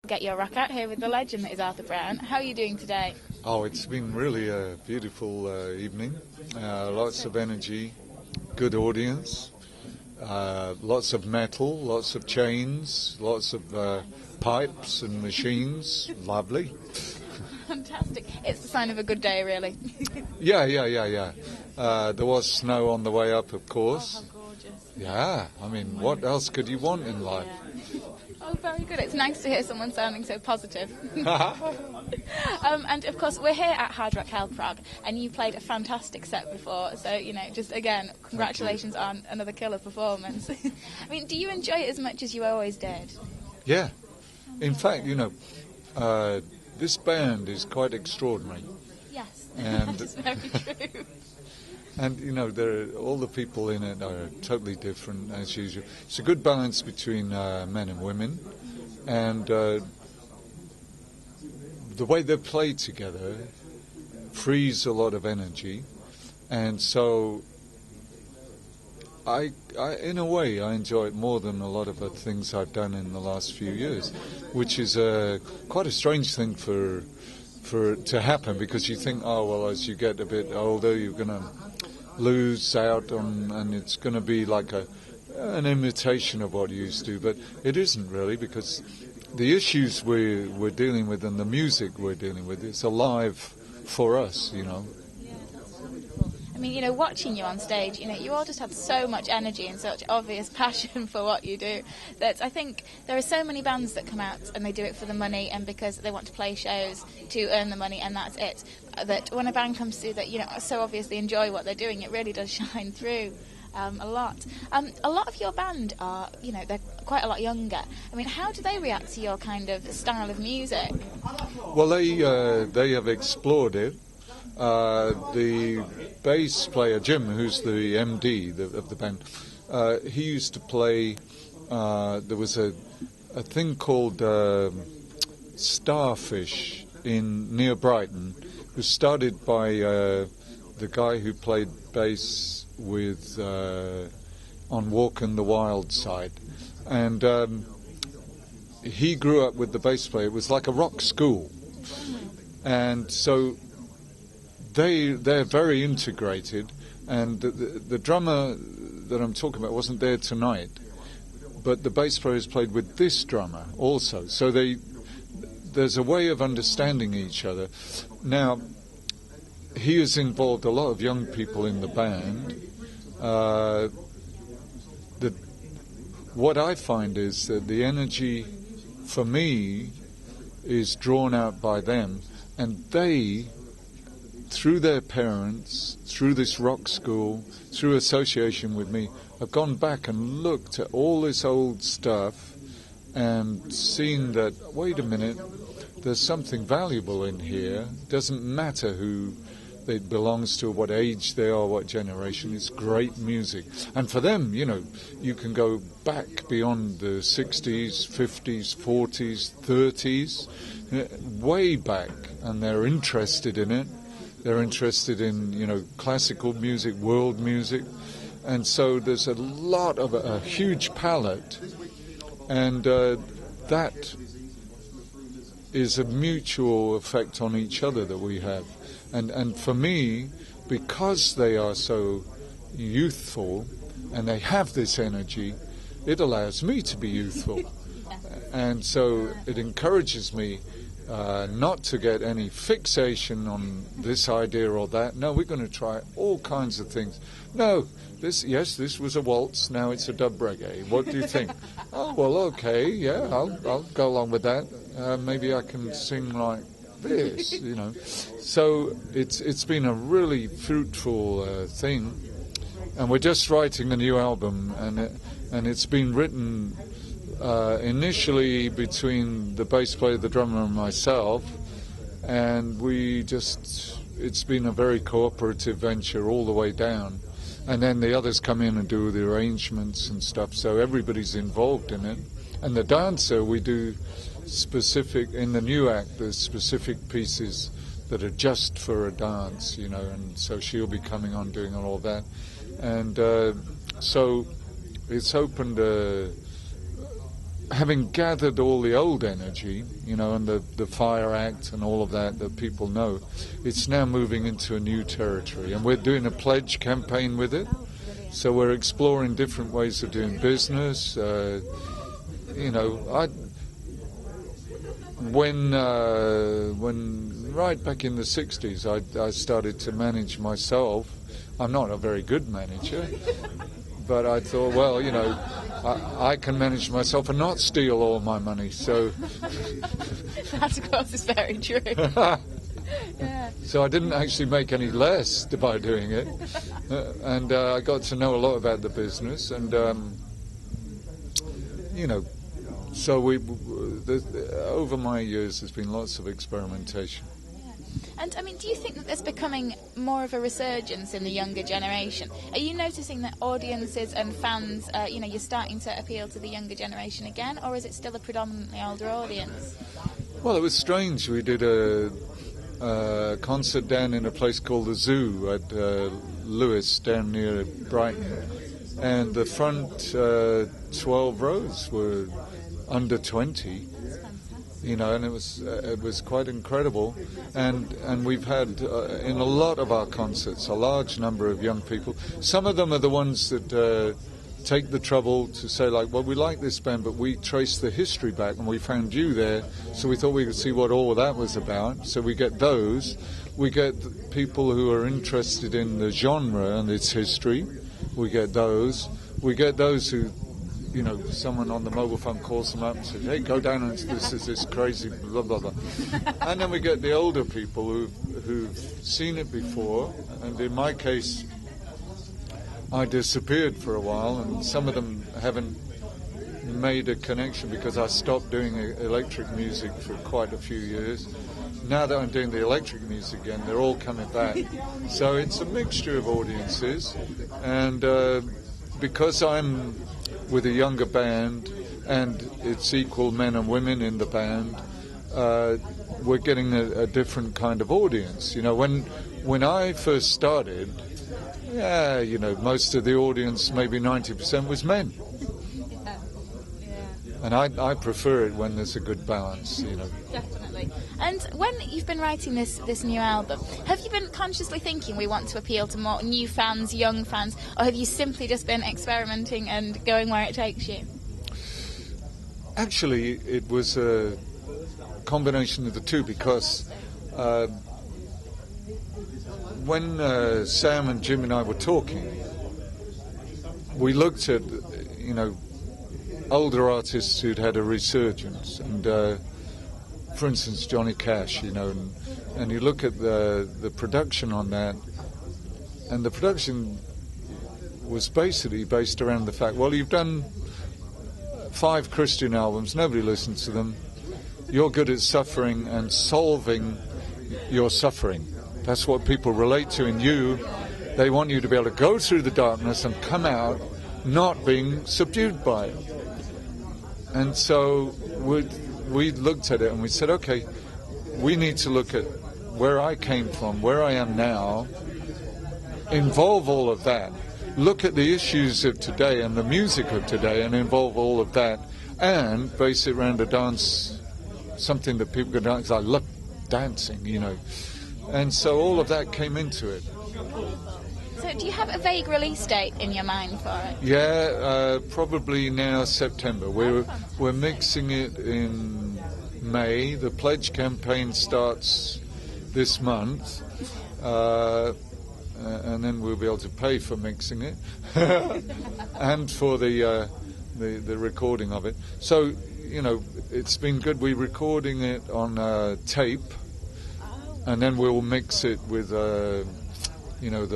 Get Your Rock Out here with the legend that is Arthur Brown. How are you doing today? Oh, it's been really a beautiful evening. Lots of energy, good audience, lots of metal, lots of chains, lots of pipes and machines. Lovely. Fantastic. It's the sign of a good day, really. Yeah. There was snow on the way up, of course. Oh, how gorgeous. Yeah, I mean, what else could you want in life? Yeah. Oh, very good. It's nice to hear someone sounding so positive. And, of course, we're here at HRH Prog, and you played a fantastic set before. So, you know, just, again, congratulations on another killer performance. I mean, do you enjoy it as much as you always did? Yeah. In fact, you know, this band is quite extraordinary. Yes, And that is very true. And, you know, all the people in it are totally different, as usual. It's a good balance between men and women. And the way they play together frees a lot of energy. And so, I in a way, I enjoy it more than a lot of the things I've done in the last few years, which is quite a strange thing for it to happen, because you think, oh, well, as you get a bit older, you're going to lose out on, and it's going to be like an imitation of what you used to, but it isn't really, because the issues we're dealing with and the music we're dealing with, it's alive for us, you know. Yeah, that's wonderful. I mean, you know, watching you on stage, you know, you all just have so much energy and such obvious passion for what you do that I think there are so many bands that come out and they do it for the money and because they want to play shows to earn the money, and that's it. That when a band comes through that, you know, so obviously enjoy what they're doing, it really does shine through a lot. A lot of your band are, you know, they're quite a lot younger. I mean, how do they react to your kind of style of music? Well, they have explored it. The bass player, Jim, who's the MD of the band, he used to play, there was a thing called Starfish near Brighton. It was started by the guy who played bass with on Walk in the Wild Side, and he grew up with the bass player. It was like a rock school, and so they're very integrated. And the drummer that I'm talking about wasn't there tonight, but the bass player has played with this drummer also. So there's a way of understanding each other. Now, he has involved a lot of young people in the band. What I find is that the energy, for me, is drawn out by them, and they, through their parents, through this rock school, through association with me, have gone back and looked at all this old stuff and seen that, wait a minute, there's something valuable in here. Doesn't matter who it belongs to, what age they are, what generation. It's great music. And for them, you know, you can go back beyond the 60s, 50s, 40s, 30s, way back, and they're interested in it. They're interested in, you know, classical music, world music. And so there's a lot of a huge palette, and that is a mutual effect on each other that we have. And for me, because they are so youthful and they have this energy, it allows me to be youthful. And so it encourages me not to get any fixation on this idea or that. No, we're going to try all kinds of things. No, this was a waltz, now it's a dub reggae. What do you think? Oh, well, okay, yeah, I'll go along with that. Maybe I can sing like this, you know. So it's been a really fruitful thing, and we're just writing a new album, and it's been written initially between the bass player, the drummer, and myself, and it's been a very cooperative venture all the way down. And then the others come in and do the arrangements and stuff, so everybody's involved in it. And the dancer, we do specific, in the new act, there's specific pieces that are just for a dance, you know, and so she'll be coming on doing all that. And so it's opened having gathered all the old energy, and the Fire Act and all of that people know, it's now moving into a new territory. And we're doing a pledge campaign with it. So we're exploring different ways of doing business. When right back in the 60s, I started to manage myself. I'm not a very good manager, but I thought, well, I can manage myself and not steal all my money. So that, of course, is very true. Yeah. So I didn't actually make any less by doing it, and I got to know a lot about the business, and so over my years there's been lots of experimentation. And, do you think that there's becoming more of a resurgence in the younger generation? Are you noticing that audiences and fans, you're starting to appeal to the younger generation again, or is it still a predominantly older audience? Well, it was strange. We did a concert down in a place called the Zoo at Lewes, down near Brighton, and the front 12 rows were under 20. And it was quite incredible, and we've had in a lot of our concerts a large number of young people. Some of them are the ones that take the trouble to say, like, well, we like this band, but we traced the history back and we found you there, so we thought we could see what all of that was about. So we get those. We get people who are interested in the genre and its history. We get those. We get those who, someone on the mobile phone calls them up and says, hey, go down and this is this crazy blah, blah, blah. And then we get the older people who've seen it before, and in my case, I disappeared for a while, and some of them haven't made a connection because I stopped doing electric music for quite a few years. Now that I'm doing the electric music again, they're all coming back. So it's a mixture of audiences, and because I'm with a younger band and it's equal men and women in the band, we're getting a different kind of audience. When I first started, most of the audience, maybe 90%, was men. And I prefer it when there's a good balance, Definitely. And when you've been writing this new album, have you been consciously thinking we want to appeal to more new fans, young fans, or have you simply just been experimenting and going where it takes you? Actually, it was a combination of the two, because when Sam and Jim and I were talking, we looked at, older artists who'd had a resurgence, and for instance Johnny Cash, and you look at the production on that, and the production was basically based around the fact, well, you've done 5 Christian albums, nobody listens to them, you're good at suffering and solving your suffering. That's what people relate to in you. They want you to be able to go through the darkness and come out not being subdued by it. And so we looked at it and we said, okay, we need to look at where I came from, where I am now, involve all of that, look at the issues of today and the music of today and involve all of that, and base it around a dance, something that people can dance. I love dancing, And so all of that came into it. So do you have a vague release date in your mind for it? Yeah, probably now September. We're mixing it in May. The pledge campaign starts this month, and then we'll be able to pay for mixing it and for the recording of it. So it's been good. We're recording it on tape, and then we'll mix it with the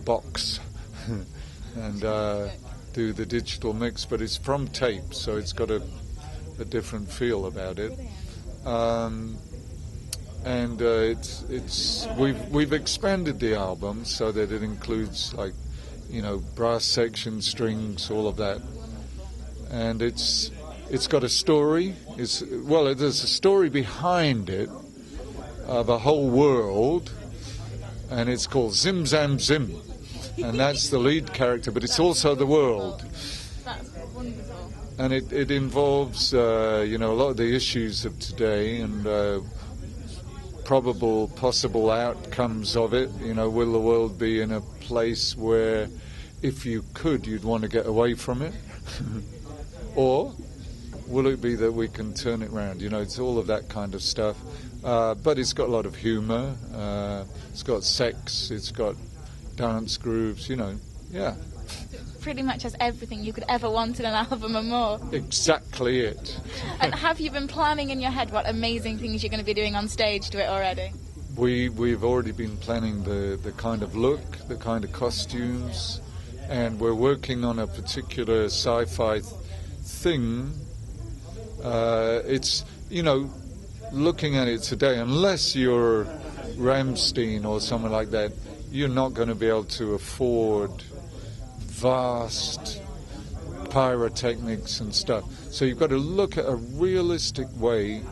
box and do the digital mix, but it's from tape, so it's got a different feel about it. And we've expanded the album so that it includes, like, brass section, strings, all of that, and it's got a story. There's a story behind it of a whole world, and it's called Zim Zam Zim, and that's the lead character, but it's also the world. That's wonderful. and it involves, a lot of the issues of today and possible outcomes of it. Will the world be in a place where, if you could, you'd want to get away from it? Or will it be that we can turn it around? It's all of that kind of stuff. But it's got a lot of humour. It's got sex. It's got dance grooves, yeah. Pretty much has everything you could ever want in an album and more. Exactly it. And have you been planning in your head what amazing things you're going to be doing on stage to it already? We've already been planning the kind of look, the kind of costumes, and we're working on a particular sci-fi thing. It's, looking at it today, unless you're Ramstein or someone like that, you're not going to be able to afford vast pyrotechnics and stuff. So you've got to look at a realistic way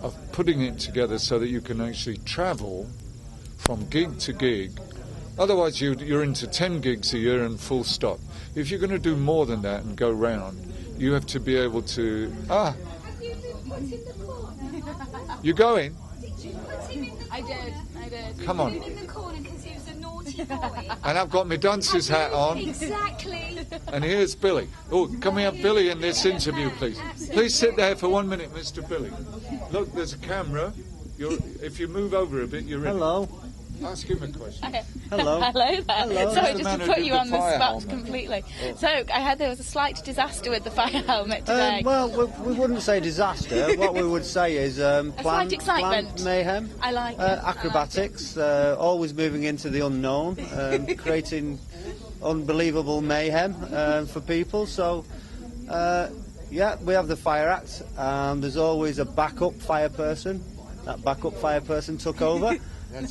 of putting it together so that you can actually travel from gig to gig. Otherwise you're into 10 gigs a year and full stop. If you're going to do more than that and go round, you have to be able to... You going? I did. Come on. In the corner because he was a naughty boy. And I've got my dancer's hat on. Exactly. And here's Billy. Oh, can we have Billy in this interview, please? Please sit there for 1 minute, Mr. Billy. Look, there's a camera. If you move over a bit, you're in. Hello. Ask him a question. Hello. Hello there. Hello. Sorry, That's the just man to who put did you the on the fire spot helmet. completely. So I heard there was a slight disaster with the fire helmet today. Well, we wouldn't say disaster. What we would say is slight excitement. planned mayhem. I like it. Acrobatics, always moving into the unknown, creating unbelievable mayhem for people. So, yeah, we have the fire act, and there's always a backup fire person. That backup fire person took over.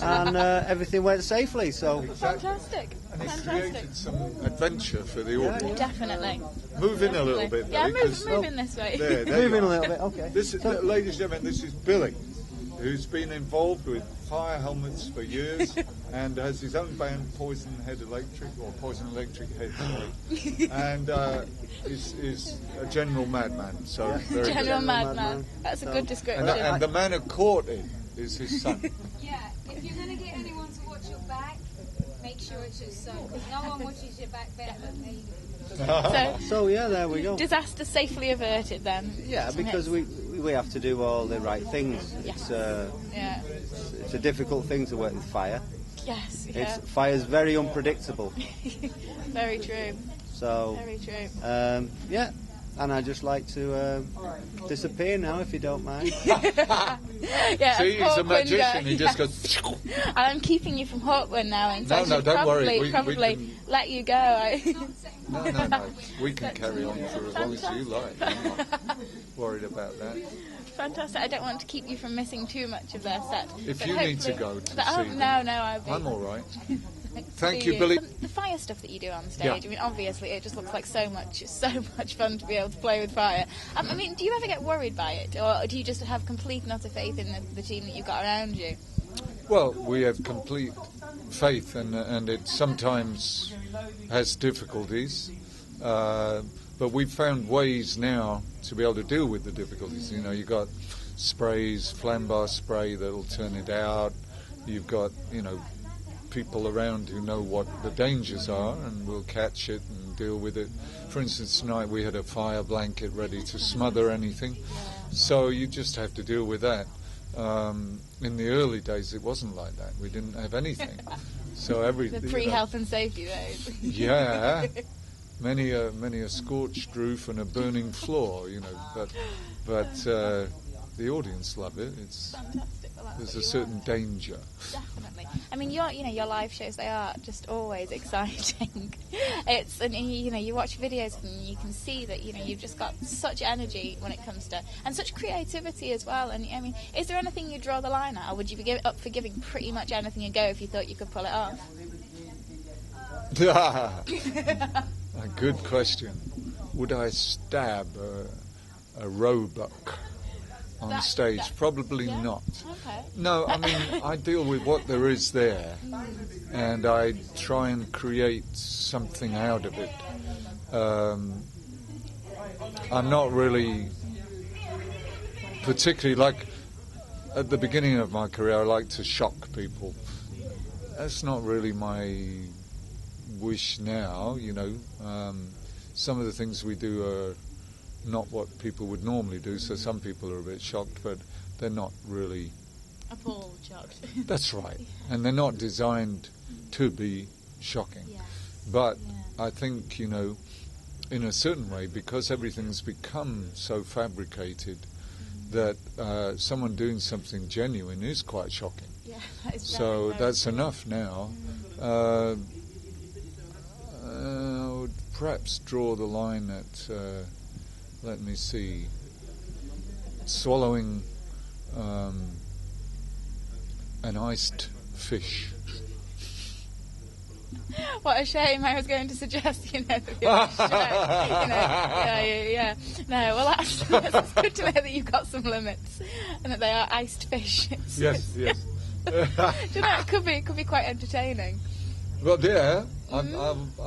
And everything went safely. So Fantastic. And it created some adventure for the audience. Definitely. Move in a little bit, Yeah, Billy, 'cause- move in this way. There moving you a are. little bit. Okay. This is, ladies and gentlemen, this is Billy, who's been involved with fire helmets for years and has his own band, Poison Electric Head, and is a general madman. So very good. General madman. madman. That's a good description. And the man who caught him is his son. Yeah, if you're going to get anyone to watch your back, make sure it's your son. Because no one watches your back better than me. So yeah, there we go. Disaster safely averted then. Yeah, because we have to do all the right things. Yes. It's it's a difficult thing to work with fire. Yes. Yeah. Fire's very unpredictable. Very true. So Very true. yeah, and I just like to disappear now, if you don't mind. Yeah, See, he's a Hawkwind, magician. He just yeah. goes. And I'm keeping you from Hawkwind now, and so No, I no, should don't worry. probably, We probably can- let you go. No. We can carry on for as long as you like. I'm not worried about that. Fantastic. I don't want to keep you from missing too much of their set. If but you need to hopefully- go to but, see them, no, I'll be. I'm all right. Thanks Thank to you, Billy. The fire stuff that you do on stage, Yeah. I mean, obviously it just looks like so much fun to be able to play with fire. I mean, do you ever get worried by it? Or do you just have complete and utter faith in the team that you've got around you? Well, we have complete faith, and it sometimes has difficulties. But we've found ways now to be able to deal with the difficulties. You know, you've got sprays, flambar spray that'll turn it out. You've got, people around who know what the dangers are and will catch it and deal with it. For instance, tonight we had a fire blanket ready to smother anything. So you just have to deal with that. In the early days, it wasn't like that. We didn't have anything. So The pre-health and safety days. Yeah. Many a scorched roof and a burning floor, but the audience love it. Fantastic. Well, that's There's what a you certain want. danger. Definitely. I mean, your live shows, they are just always exciting. You watch videos and you can see that you've just got such energy when it comes to, and such creativity as well. And I mean, is there anything you draw the line at, or would you be up for giving pretty much anything a go if you thought you could pull it off? A good question. Would I stab a roebuck on stage? Probably not. Okay. No, I mean, I deal with what there is there, and I try and create something out of it. I'm not really particularly like at the beginning of my career. I like to shock people. That's not really my wish now. Some of the things we do are not what people would normally do. So some people are a bit shocked, but they're not really appalled, shocked. That's right, and they're not designed to be shocking. Yeah. But Yeah. I think, in a certain way, because everything's become so fabricated, that someone doing something genuine is quite shocking. Yeah, that is So very that's true. enough now. I would perhaps draw the line at, let me see, swallowing an iced fish. What a shame! I was going to suggest, that we should, yeah. No, well, that's good to know that you've got some limits and that they are iced fish. Yes. Do you know, it could be quite entertaining. Well, yeah, I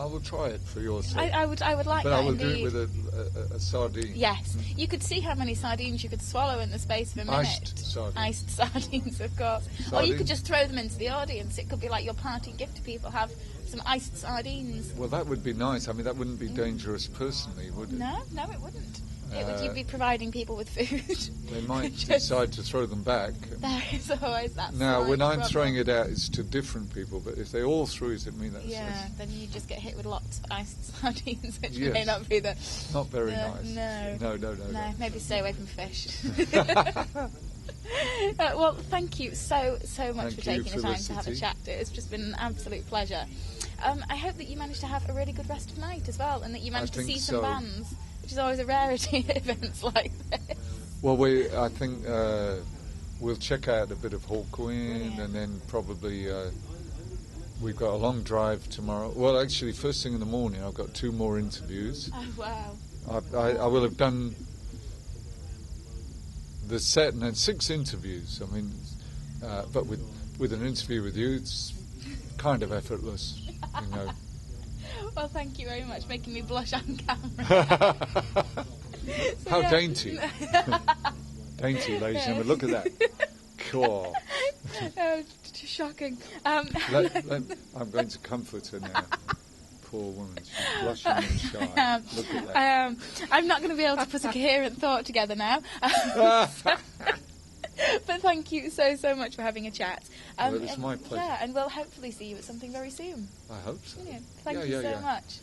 will try it for your sake. I would like But that I will indeed. do it with a sardine. Yes, you could see how many sardines you could swallow in the space of a minute. Iced sardines. Iced sardines, of course. Or you Sardines. could just throw them into the audience. It could be like your party gift to people. Have some iced sardines. Well, that would be nice. I mean, that wouldn't be dangerous personally, would it? No, it wouldn't. You'd be providing people with food. They might Just- decide to throw them back. There is always that. Now, when slight I'm problem. throwing it out, it's to different people, but if they all threw it at me, that's then you just get hit with lots of iced sardines, which Yes. may not be the. not very nice. No. No. Maybe stay away from fish. Well, thank you so much Thank for you, taking the time to have a Felicity. chat. It's just been an absolute pleasure. I hope that you managed to have a really good rest of the night as well, and that you managed to think see some so. bands, which is always a rarity at events like this. Well, I think we'll check out a bit of Hawkwind, Brilliant. and then probably we've got a long drive tomorrow. Well, actually, first thing in the morning, I've got 2 more interviews. Oh wow! I will have done the set and then 6 interviews. I mean, but with an interview with you, it's kind of effortless, Well, thank you very much, making me blush on camera. How yeah. dainty. Dainty, ladies and gentlemen. Look at that. Cool. Shocking. I'm going to comfort her now. Poor woman. She's blushing and shy. Look at that. I'm not going to be able to put a coherent thought together now. But thank you so much for having a chat. Well, it's my pleasure. Yeah, and we'll hopefully see you at something very soon. I hope so. Brilliant. Thank Yeah, you yeah, so yeah. much.